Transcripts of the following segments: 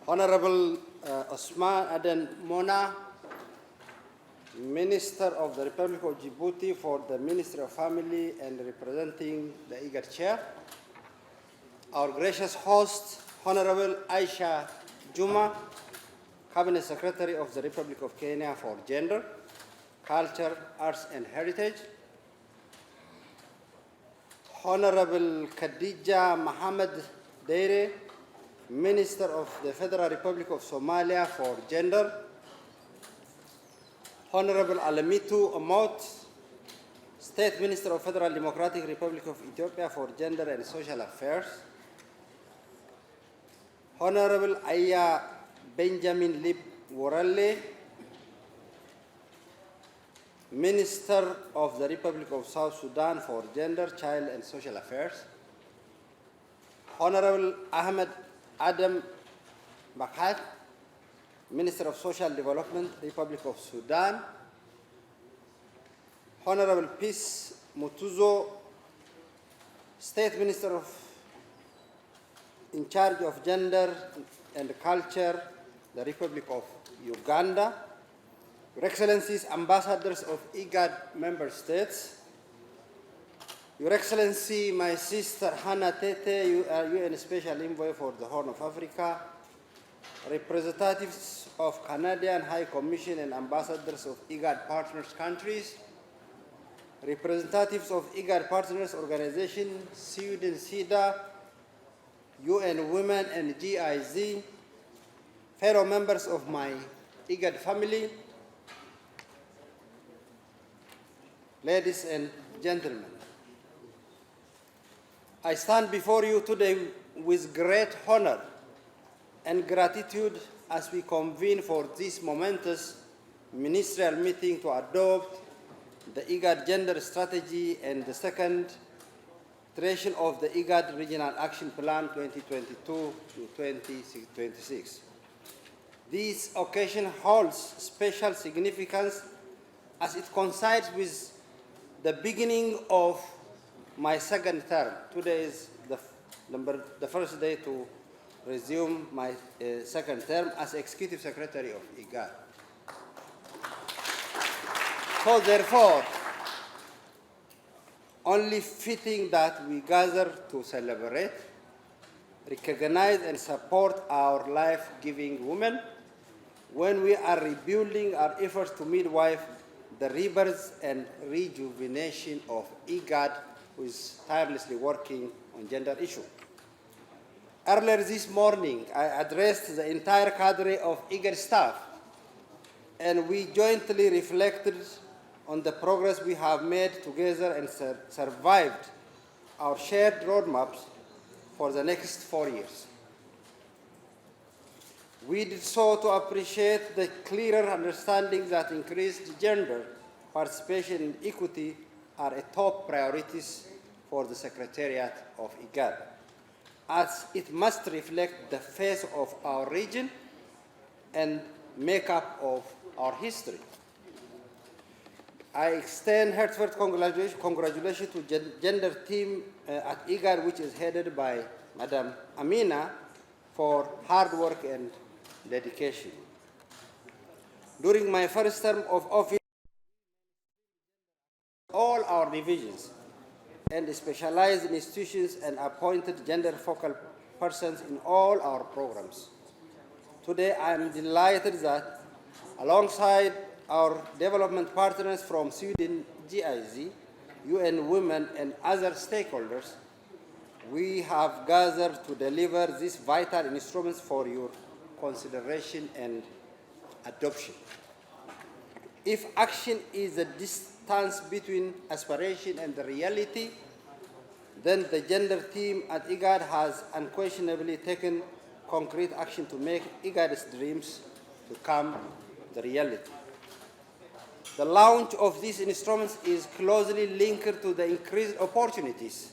Honorable Osman Aden Mona, Minister of the Republic of Djibouti for the Ministry of Family and representing the IGAD chair. Our gracious host, Honorable Aisha Juma, Cabinet Secretary of the Republic of Kenya for Gender, Culture, Arts and Heritage. Honorable Khadija Mohammed Deire, Minister of the Federal Republic of Somalia for Gender. Honorable Alamitu Omot, State Minister of Federal Democratic Republic of Ethiopia for Gender and Social Affairs. Honorable Aya Benjamin Lib Worale, Minister of the Republic of South Sudan for Gender, Child and Social Affairs. Honorable Ahmed Adam Bakhat, Minister of Social Development, Republic of Sudan. Honorable Peace Mutuzo, State Minister in charge of Gender and Culture, the Republic of Uganda. Your Excellencies, Ambassadors of IGAD member states. Your Excellency, my sister Hannah Tete, you are UN Special Envoy for the Horn of Africa. Representatives of Canadian High Commission and ambassadors of IGAD partners countries, representatives of IGAD partners organization, Sweden SIDA, UN Women and GIZ, fellow members of my IGAD family, ladies and gentlemen. I stand before you today with great honor and gratitude as we convene for this momentous ministerial meeting to adopt the IGAD gender strategy and the second iteration of the IGAD Regional Action Plan 2022 to 2026. This occasion holds special significance as it coincides with the beginning of my second term. Today is the first day to resume my second term as Executive Secretary of IGAD. So therefore, only fitting that we gather to celebrate, recognize and support our life-giving women when we are rebuilding our efforts to midwife the rebirth and rejuvenation of IGAD, who is tirelessly working on gender issues. Earlier this morning, I addressed the entire cadre of IGAD staff, and we jointly reflected on the progress we have made together and survived our shared roadmaps for the next 4 years. We did so to appreciate the clearer understanding that increased gender participation and equity are a top priorities for the Secretariat of IGAD, as it must reflect the face of our region and makeup of our history. I extend heartfelt congratulations to the gender team at IGAD, which is headed by Madam Amina, for hard work and dedication. During my first term of office, all our divisions and specialized institutions and appointed gender focal persons in all our programs. Today, I am delighted that alongside our development partners from Sweden GIZ, UN Women and other stakeholders, we have gathered to deliver these vital instruments for your consideration and adoption. If action is the distance between aspiration and the reality, then the gender team at IGAD has unquestionably taken concrete action to make IGAD's dreams to come the reality. The launch of these instruments is closely linked to the increased opportunities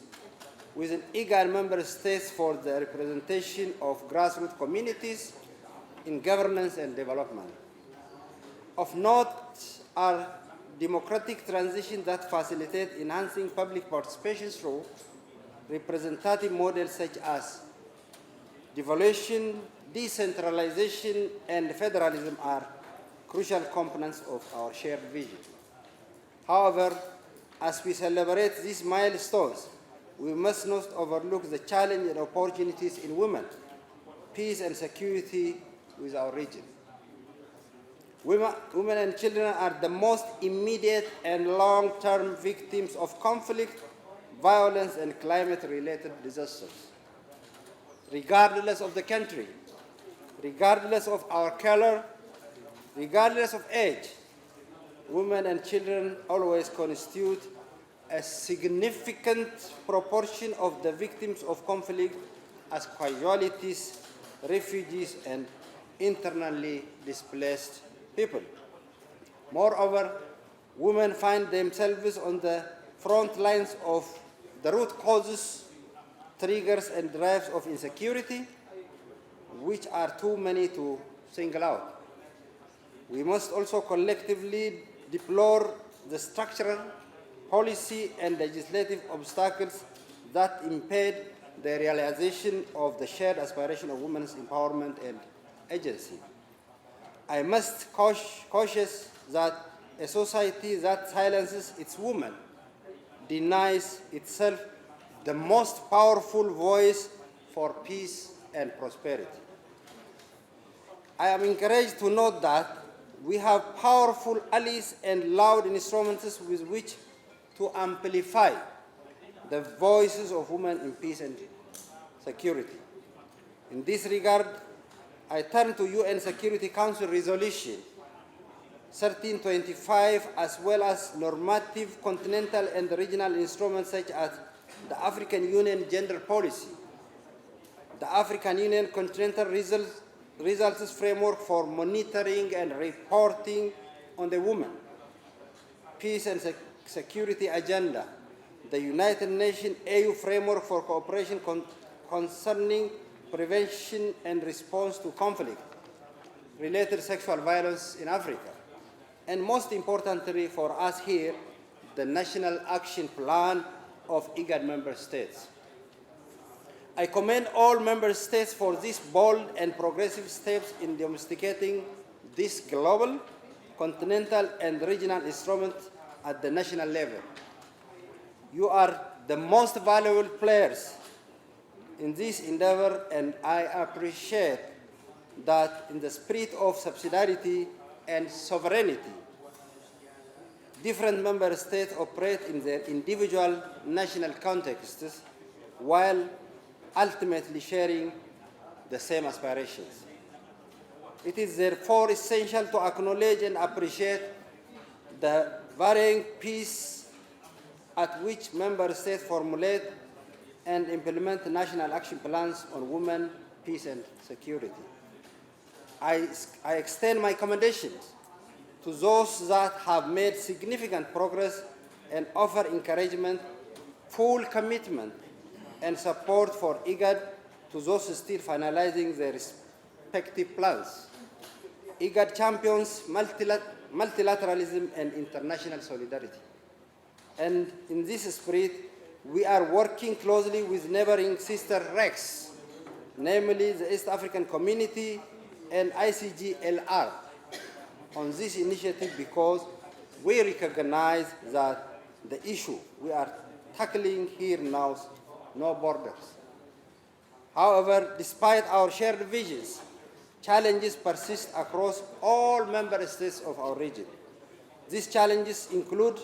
within IGAD member states for the representation of grassroots communities in governance and development. Of note are democratic transitions that facilitate enhancing public participation through representative models such as Devolution, decentralization, and federalism are crucial components of our shared vision. However, as we celebrate these milestones, we must not overlook the challenge and opportunities in women, peace and security with our region. Women and children are the most immediate and long-term victims of conflict, violence, and climate-related disasters. Regardless of the country, regardless of our color, regardless of age, women and children always constitute a significant proportion of the victims of conflict as casualties, refugees, and internally displaced people. Moreover, women find themselves on the front lines of the root causes, triggers, and drives of insecurity, which are too many to single out. We must also collectively deplore the structural, policy, and legislative obstacles that impede the realization of the shared aspiration of women's empowerment and agency. I must cautious that a society that silences its women denies itself the most powerful voice for peace and prosperity. I am encouraged to note that we have powerful allies and loud instruments with which to amplify the voices of women in peace and security. In this regard, I turn to UN Security Council Resolution 1325, as well as normative continental and regional instruments such as the African Union Gender Policy, the African Union Continental Results Framework for Monitoring and Reporting on the Women, Peace and Security Agenda, the United Nations AU Framework for Cooperation concerning prevention and response to conflict-related sexual violence in Africa, and most importantly for us here, the National Action Plan of IGAD member states. I commend all member states for these bold and progressive steps in domesticating this global, continental, and regional instrument at the national level. You are the most valuable players in this endeavor, and I appreciate that in the spirit of subsidiarity and sovereignty, different member states operate in their individual national contexts while ultimately sharing the same aspirations. It is therefore essential to acknowledge and appreciate the varying pace at which member states formulate and implement national action plans on women, peace, and security. I extend my commendations to those that have made significant progress and offer encouragement, full commitment, and support for IGAD to those still finalizing their respective plans. IGAD champions multilateralism and international solidarity. And in this spirit, we are working closely with neighboring sister RECs, namely the East African Community and ICGLR, on this initiative because we recognize that the issue we are tackling here knows no borders. However, despite our shared visions, challenges persist across all member states of our region. These challenges include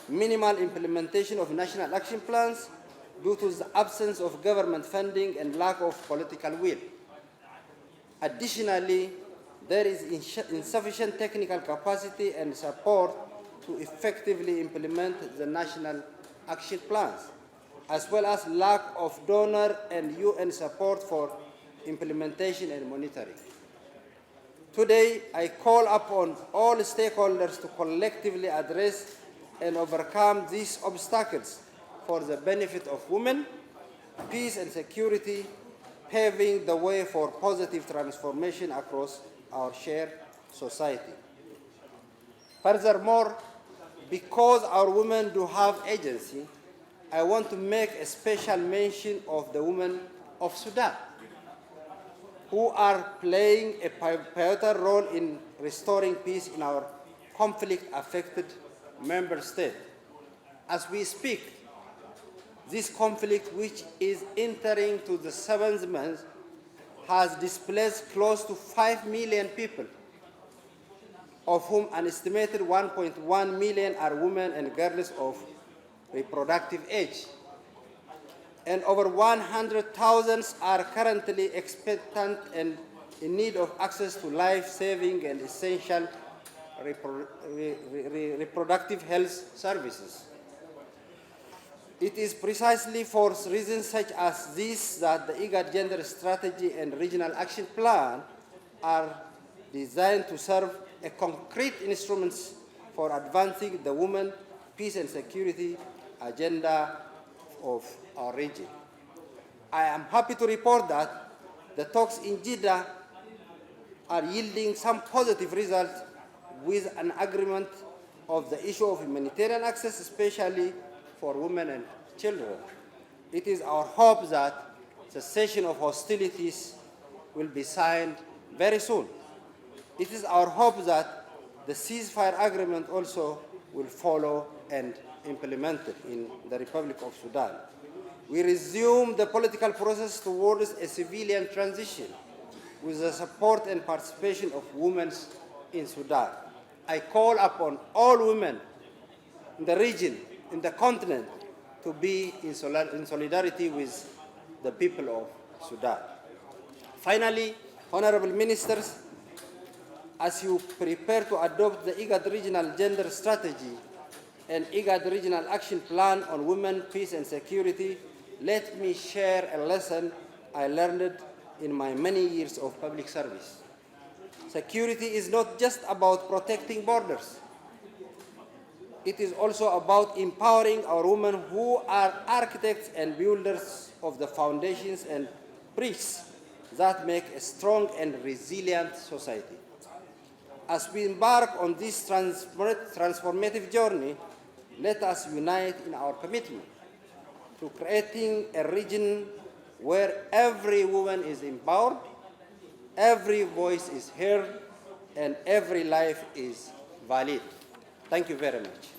minimal implementation of national action plans due to the absence of government funding and lack of political will. Additionally, there is insufficient technical capacity and support to effectively implement the national action plans, as well as lack of donor and UN support for implementation and monitoring. Today, I call upon all stakeholders to collectively address and overcome these obstacles for the benefit of women, peace and security, paving the way for positive transformation across our shared society. Furthermore, because our women do have agency, I want to make a special mention of the women of Sudan. who are playing a pivotal role in restoring peace in our conflict-affected member state. As we speak, this conflict, which is entering to the 7th month, has displaced close to 5 million people, of whom an estimated 1.1 million are women and girls of reproductive age. And over 100,000 are currently expectant and in need of access to life-saving and essential reproductive health services. It is precisely for reasons such as this that the IGAD Gender Strategy and Regional Action Plan are designed to serve as concrete instruments for advancing the women, peace and security agenda of our region. I am happy to report that the talks in Jeddah are yielding some positive results with an agreement of the issue of humanitarian access, especially for women and children. It is our hope that cessation of hostilities will be signed very soon. It is our hope that the ceasefire agreement also will follow and implemented in the Republic of Sudan. We resume the political process towards a civilian transition with the support and participation of women in Sudan. I call upon all women in the region, in the continent, to be in solidarity with the people of Sudan. Finally, honorable ministers, as you prepare to adopt the IGAD Regional Gender Strategy and IGAD Regional Action Plan on Women, Peace and Security, let me share a lesson I learned in my many years of public service. Security is not just about protecting borders. It is also about empowering our women who are architects and builders of the foundations and bricks that make a strong and resilient society. As we embark on this transformative journey, let us unite in our commitment to creating a region where every woman is empowered, every voice is heard, and every life is valid. Thank you very much.